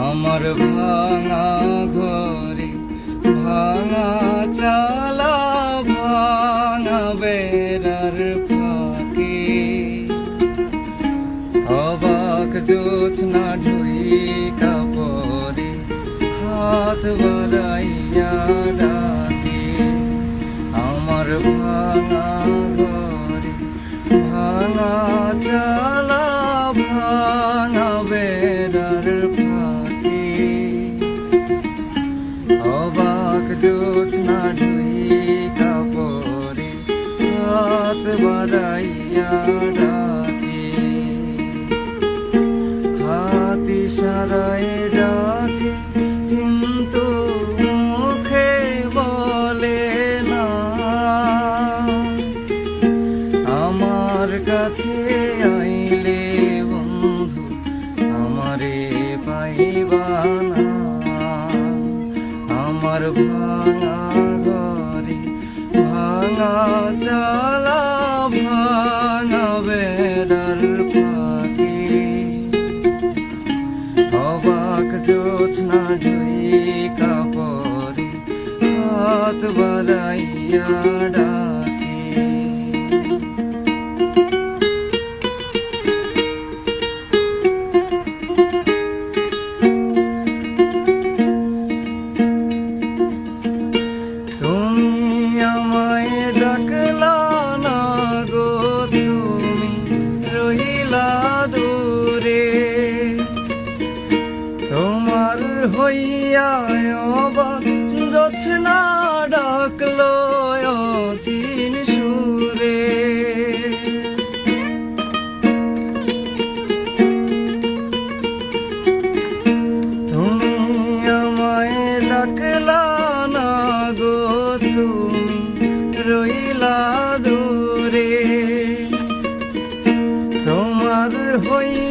আমার ভাঙা ঘরে ভাঙা চালা ভাঙা বেড়ার ফাঁকে অবাক জোছনা ঢুইকা পরে হাত বাড়াইয়া ডাকে। আমার ভাঙা ঘরে ভাঙা চালা ভাঙা বেড়ার ফাঁকে অবাক জোছনা ঢুইকা পরে হাত বাড়াইয়া ডাকে। হাত ইশারায় ডাকে কিন্তু মুখে বলে না। আমার কাছে আইলে বন্ধু আমারে পাইবা না। আমার ভাঙা ঘরে ভাঙা চালা ভাঙা বেড়ার ফাঁকে অবাক জোছনা ঢুইকা পরে হাত বাড়াইয়া ডাকে। তুমি আমায় ডাকলা না গো, তুমি রহিলা দূরে। তোমার হইয়া অবাক জোছনা ডাকলো অচিন সুরে। তুমি আমায় ডাকলা না গো, তুমি রইলা দূরে। তোমার হইয়া